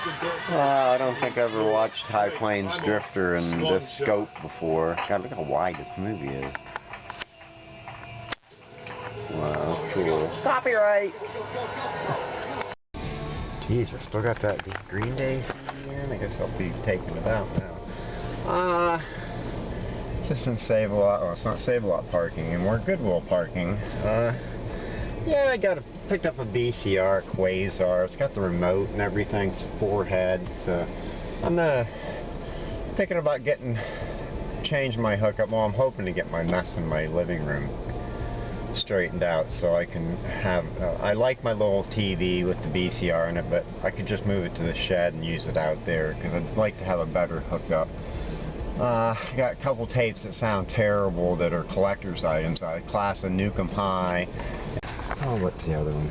I don't think I ever watched High Plains Drifter in this scope before. God, look how wide this movie is. Wow, that's cool. Copyright! Jeez, I still got that Green Day CD in. I guess I'll be taking it out now. Just in Save-A-Lot. Well, it's not Save-A-Lot parking anymore. Goodwill parking. Yeah, I picked up a VCR Quasar. It's got the remote and everything. It's 4 heads. I'm thinking about change my hookup. Well, I'm hoping to get my mess in my living room straightened out so I can have. I like my little TV with the VCR in it, but I could just move it to the shed and use it out there because I'd like to have a better hookup. I got a couple tapes that sound terrible that are collector's items. Class of Nukem High. Oh, what's the other one?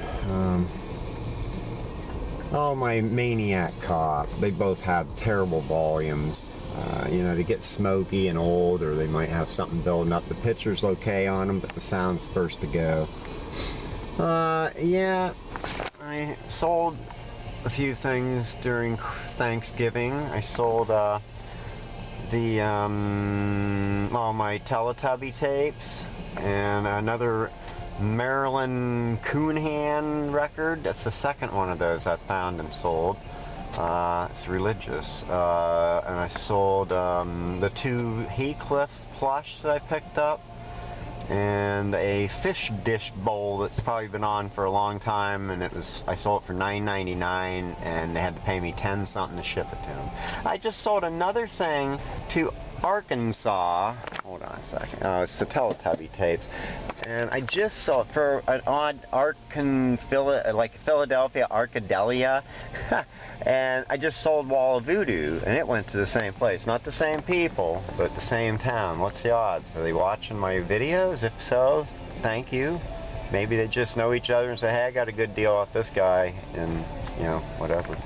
Oh, my Maniac Cop. They both have terrible volumes. You know, they get smoky and old, or they might have something building up. The picture's okay on them, but the sound's first to go. Yeah, I sold a few things during Thanksgiving. I sold all my Teletubby tapes and another Marilyn Coonhan record. That's the second one of those I found and sold. It's religious. And I sold the 2 Heathcliff plush that I picked up, and a fish dish bowl that's probably been on for a long time, and I sold it for $9.99, and they had to pay me 10 something to ship it to them. I just sold another thing to Arkansas. Hold on a second. Oh, it's the Teletubby tapes. And I just saw it for an odd like Philadelphia Arkadelia. And I just sold Wall of Voodoo, and it went to the same place. Not the same people, but the same town. What's the odds? Are they watching my videos? If so, thank you. Maybe they just know each other and say, hey, I got a good deal off this guy, and, you know, whatever.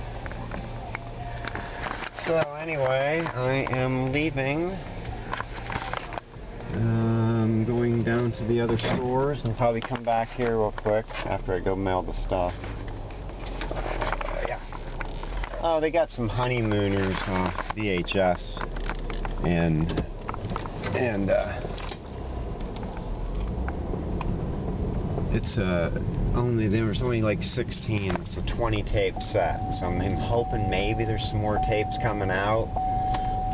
So anyway, I am leaving. I'm going down to the other stores and probably come back here real quick after I go mail the stuff. Yeah. Oh, they got some Honeymooners VHS, and it's there was only like 16. It's a 20 tape set, so I'm hoping maybe there's some more tapes coming out.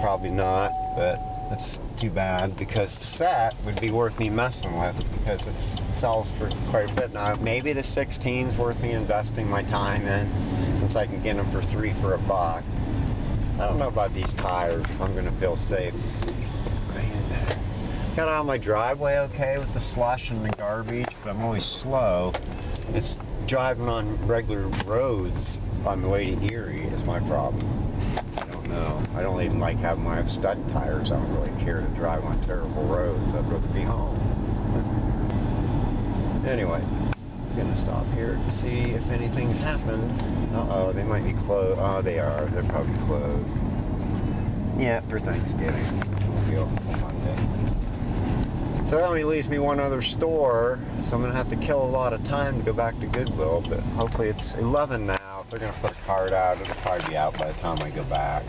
Probably not, but that's too bad because the set would be worth me messing with because it sells for quite a bit. Now maybe the 16's worth me investing my time in since I can get them for $3 for $1. I don't know about these tires. If I'm going to feel safe. Got out of my driveway okay with the slush and the garbage, but I'm always slow. It's driving on regular roads on the way to Erie is my problem. I don't know. I don't even like having my stud tires. I don't really care to drive on terrible roads. I'd rather be home. Anyway, I'm going to stop here to see if anything's happened. Uh-oh, they might be closed. Oh, they are. They're probably closed. Yeah, for Thanksgiving. We'll be open till Monday. So that only leaves me one other store, so I'm going to have to kill a lot of time to go back to Goodwill, but hopefully it's 11 now. If they're going to put a card out, it'll probably be out by the time I go back.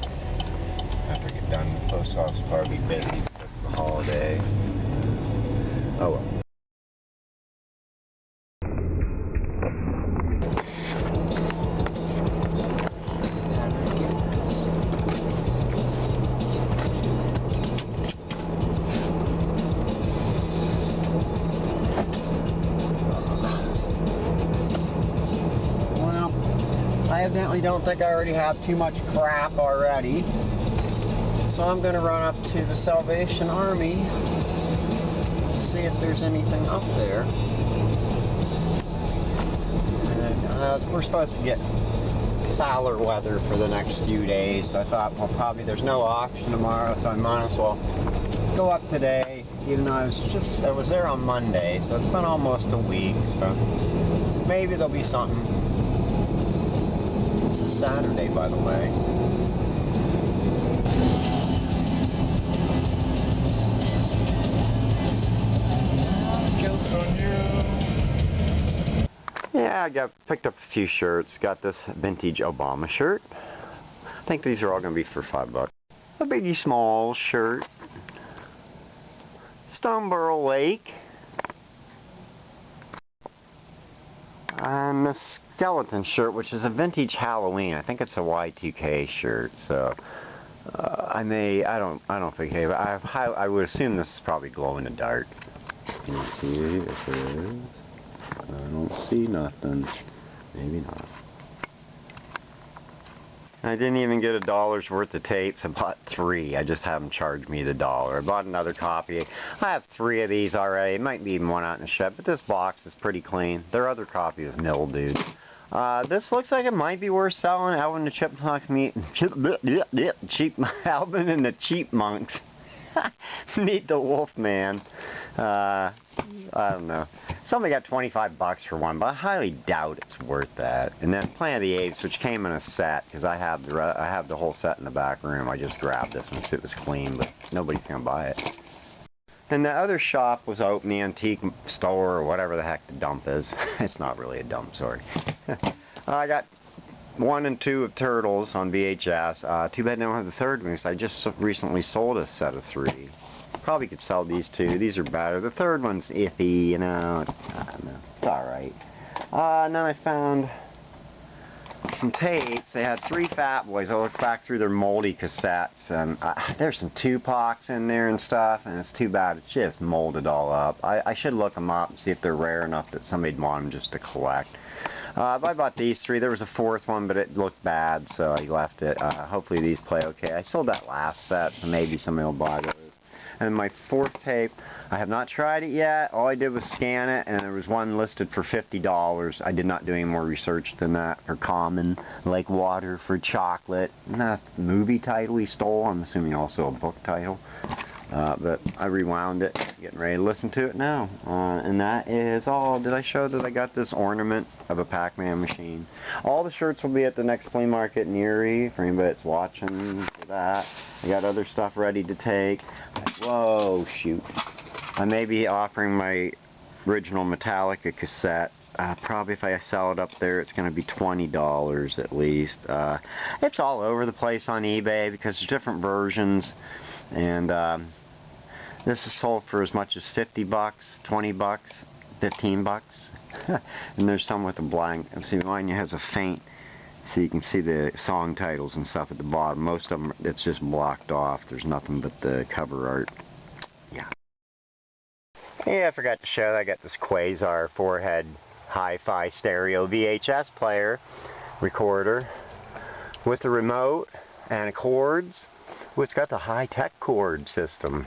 After I get done, the post office will probably be busy because of the holiday. Oh well. I evidently don't think I already have too much crap already. So I'm going to run up to the Salvation Army and see if there's anything up there. And, we're supposed to get fouler weather for the next few days. So I thought, well, probably there's no auction tomorrow, so I might as well go up today, even though I was there on Monday, so it's been almost a week. So maybe there'll be something. This is Saturday, by the way. Yeah, I picked up a few shirts. Got this vintage Obama shirt. I think these are all going to be for $5. A Biggie Smalls shirt. Stoneboro Lake. And the Skeleton shirt, which is a vintage Halloween. I think it's a Y2K shirt, so I don't think I would assume this is probably glow in the dark. Can you see this? I don't see nothing. Maybe not. I didn't even get $1 worth of tapes. I bought 3. I just have them charge me the $1. I bought another copy. I have 3 of these already. It might be even one out in the shed, but this box is pretty clean. Their other copy is mildewed. This looks like it might be worth selling. Alvin and the Chipmunks Alvin and the Chipmunks meet the Wolfman. I don't know. Somebody got $25 for one, but I highly doubt it's worth that. And then Planet of the Apes, which came in a set, because I have the whole set in the back room. I just grabbed this one because it was clean, but nobody's gonna buy it. And the other shop was open, the antique store, or whatever the heck the dump is. It's not really a dump, sorry. I got 1 and 2 of Turtles on VHS. Too bad I don't have the third one, because I just recently sold a set of 3. Probably could sell these 2. These are better. The third one's iffy, you know. I don't know. It's alright. And then I found some tapes. They had 3 Fat Boys. I looked back through their moldy cassettes, and there's some Tupacs in there and stuff, and it's too bad. It's just molded all up. I should look them up and see if they're rare enough that somebody'd want them just to collect. But I bought these 3. There was a 4th one, but it looked bad, so I left it. Hopefully these play okay. I sold that last set, so maybe somebody will buy those. And my 4th tape, I have not tried it yet. All I did was scan it, and there was one listed for $50. I did not do any more research than that. For Common, Like Water for Chocolate. Not a movie title he stole. I'm assuming also a book title. But I rewound it, getting ready to listen to it now. And that is all. Did I show that I got this ornament of a Pac-Man machine? All the shirts will be at the next flea market in Erie, for anybody that's watching for that. I got other stuff ready to take. Whoa, shoot. I may be offering my original Metallica cassette. Probably if I sell it up there, it's going to be $20 at least. It's all over the place on eBay because there's different versions. And this is sold for as much as $50, $20, $15. And there's some with a blank. See, mine has a faint, so you can see the song titles and stuff at the bottom. Most of them, it's just blocked off. There's nothing but the cover art. Yeah. Yeah, I forgot to show that I got this Quasar 4-head hi-fi stereo VHS player recorder with a remote and cords. Well, it's got the high-tech cord system.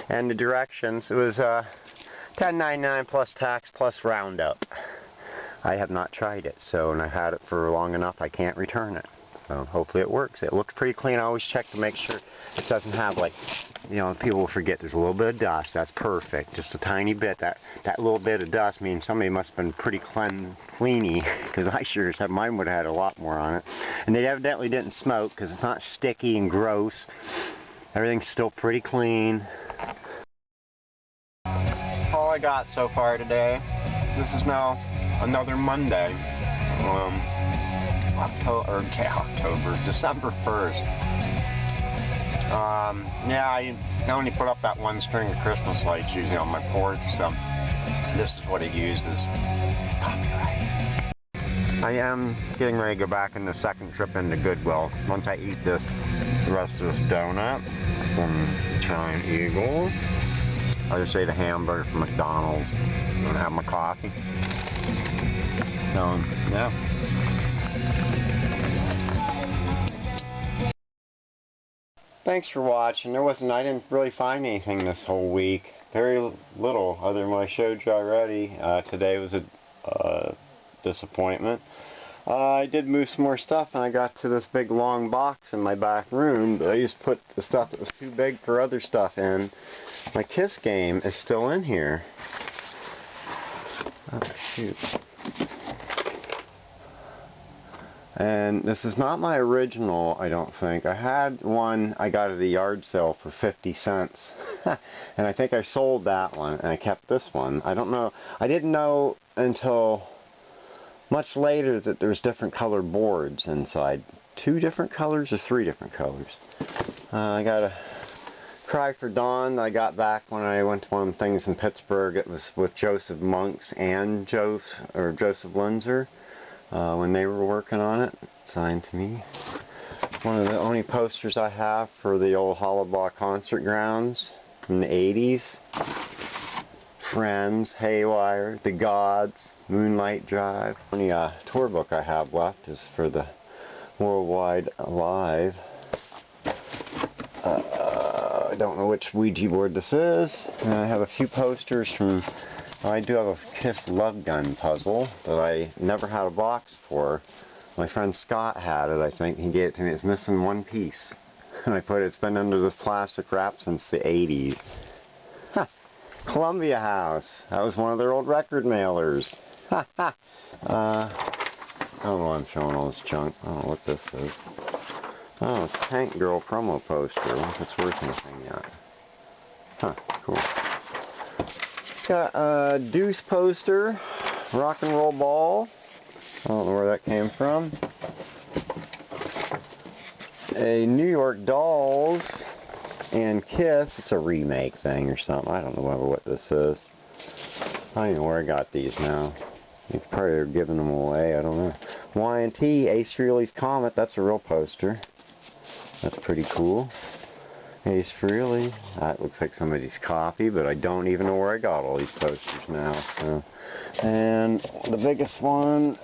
And the directions, it was $10.99 plus tax plus roundup. I have not tried it, so, and I've had it for long enough I can't return it. So hopefully it works. It looks pretty clean. I always check to make sure it doesn't have, like, you know, people will forget there's a little bit of dust. That's perfect. Just a tiny bit. That little bit of dust means somebody must have been pretty cleany, because I sure as heck mine would have had a lot more on it. And they evidently didn't smoke because it's not sticky and gross. Everything's still pretty clean. All I got so far today. This is now another Monday. December 1st. Yeah, I only put up that one string of Christmas lights usually on my porch, so this is what it uses. Copyright. I am getting ready to go back on the second trip into Goodwill. Once I eat the rest of this donut from Giant Eagle, I'll just ate a hamburger from McDonald's and have my coffee. So, yeah. Thanks for watching. I didn't really find anything this whole week. Very little, other than what I showed you already. Today was a disappointment. I did move some more stuff, and I got to this big long box in my back room, but I just put the stuff that was too big for other stuff in. My Kiss game is still in here. Oh, shoot. And this is not my original, I don't think. I had one I got at a yard sale for 50 cents. And I think I sold that one, and I kept this one. I don't know. I didn't know until much later that there's different color boards inside. 2 different colors or 3 different colors. I got a Cry for Dawn that I got back when I went to one of the things in Pittsburgh. It was with Joseph Monks and Joseph Linzer when they were working on it. Signed to me. One of the only posters I have for the old Hollabaugh concert grounds from the 80s. Friends, Haywire, The Gods, Moonlight Drive. The only tour book I have left is for the Worldwide Live. I don't know which Ouija board this is. And I have a few posters from... I do have a Kiss Love Gun puzzle that I never had a box for. My friend Scott had it, I think. He gave it to me. It's missing one piece. And I put it, it's been under this plastic wrap since the 80s. Huh. Columbia House. That was one of their old record mailers. Ha ha. I don't know why I'm showing all this junk. I don't know what this is. Oh, it's a Tank Girl promo poster. I wonder if it's worth anything yet. Huh, cool. Got a Deuce poster. Rock and Roll Ball. I don't know where that came from. A New York Dolls and Kiss. It's a remake thing or something. I don't know what this is. I don't even know where I got these now. You probably are giving them away. I don't know. Y&T, Ace Frehley's Comet. That's a real poster. That's pretty cool. Ace Frehley. That looks like somebody's copy, but I don't even know where I got all these posters now. So, and the biggest one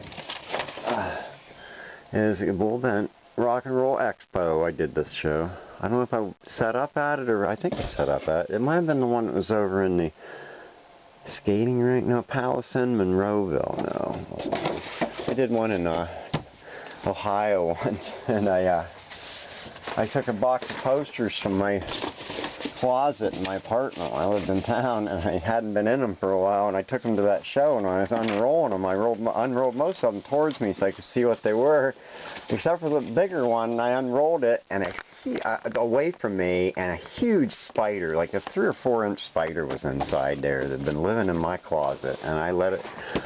is a Bull Bent Rock and Roll Expo. I did this show. I don't know if I set up at it or I think I set up at it. It might have been the one that was over in the skating rink. No, Palisade, Monroeville. No. I did one in Ohio once, and I took a box of posters from my closet in my apartment when I lived in town, and I hadn't been in them for a while, and I took them to that show, and when I was unrolling them, I unrolled most of them towards me so I could see what they were, except for the bigger one, and I unrolled it, and away from me, and a huge spider, like a 3 or 4 inch spider was inside there that had been living in my closet, and I let it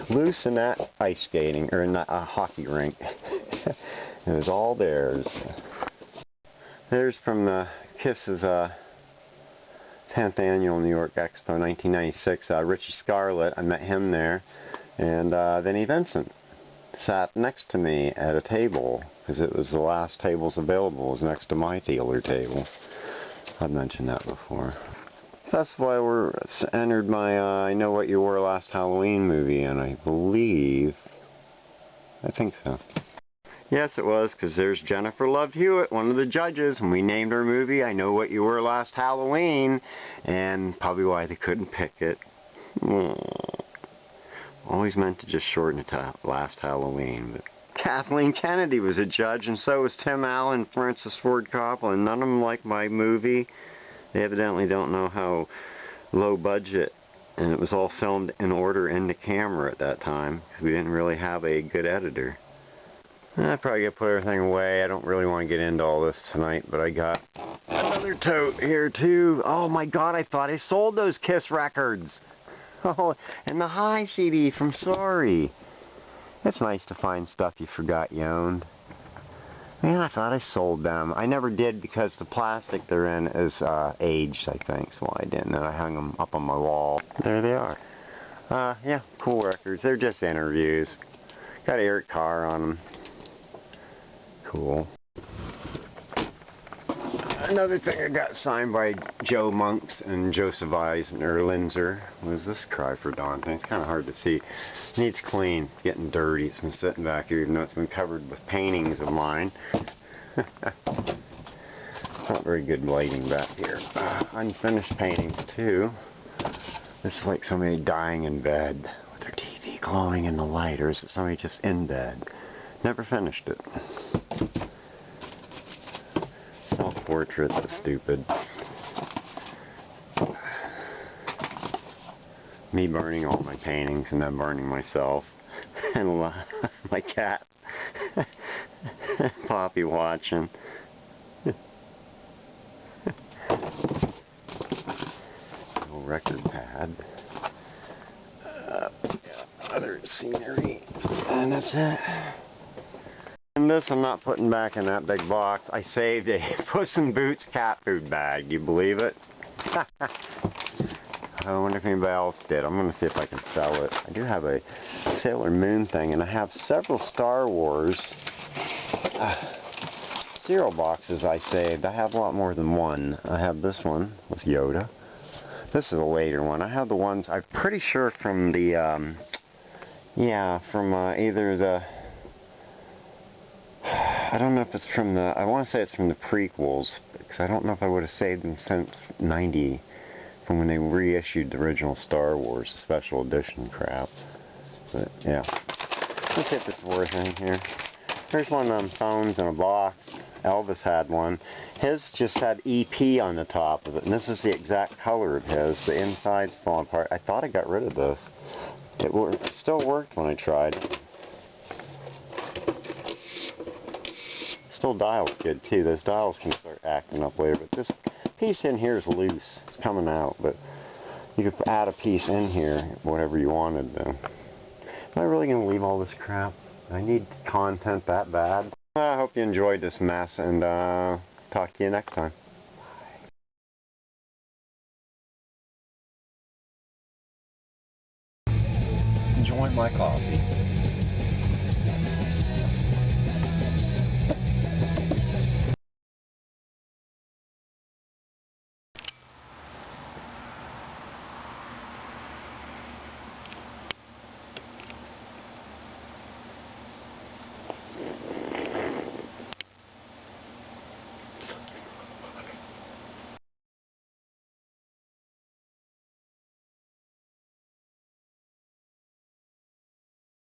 loose in that ice skating, or in that hockey rink. It was all theirs. There's from the Kiss's 10th Annual New York Expo 1996, Richie Scarlett. I met him there, and Vinnie Vincent sat next to me at a table, because it was the last tables available. It was next to my dealer table. I've mentioned that before. Festival I entered my I Know What You Wore Last Halloween movie, and I think so. Yes, it was, because there's Jennifer Love Hewitt, one of the judges, and we named our movie I Know What You Were Last Halloween, and probably why they couldn't pick it. Always meant to just shorten it to Last Halloween. But Kathleen Kennedy was a judge, and so was Tim Allen, Francis Ford Coppola, and none of them liked my movie. They evidently don't know how low budget, and it was all filmed in order into camera at that time, because we didn't really have a good editor. I probably gotta put everything away. I don't really want to get into all this tonight, but I got another tote here too. Oh my god, I thought I sold those Kiss records. Oh, and the High CD from Sorry. It's nice to find stuff you forgot you owned. Man, I thought I sold them. I never did because the plastic they're in is aged, I think, so I didn't. And I hung them up on my wall. There they are. Yeah, cool records. They're just interviews. Got Eric Carr on them. Cool. Another thing I got signed by Joe Monks and Joseph Eisner Linzer was this Cry for Dawn thing. It's kind of hard to see. It needs clean. It's getting dirty. It's been sitting back here even though it's been covered with paintings of mine. Not very good lighting back here. Unfinished paintings too. This is like somebody dying in bed with their TV glowing in the light, or is it somebody just in bed? Never finished it. Self-portrait, that's stupid. Me burning all my paintings and then burning myself. And my cat. Poppy watching. Little record pad. other scenery, and that's it. And this I'm not putting back in that big box. I saved a Puss in Boots cat food bag. Do you believe it? I wonder if anybody else did. I'm going to see if I can sell it. I do have a Sailor Moon thing, and I have several Star Wars cereal boxes I saved. I have a lot more than one. I have this one with Yoda. This is a later one. I have the ones, I'm pretty sure from the, either the, I don't know if it's from the, I want to say it's from the prequels, because I don't know if I would have saved them since 90, from when they reissued the original Star Wars special edition crap. But, yeah. Let's see if it's worth anything here. Here's one of them phones in a box. Elvis had one. His just had EP on the top of it, and this is the exact color of his. The inside's falling apart. I thought I got rid of this. It still worked when I tried. Still dial's good too. Those dials can start acting up later, but this piece in here is loose. It's coming out, but you could add a piece in here, whatever you wanted though. Am I really going to leave all this crap? I need content that bad. I hope you enjoyed this mess, and talk to you next time. Enjoy my coffee.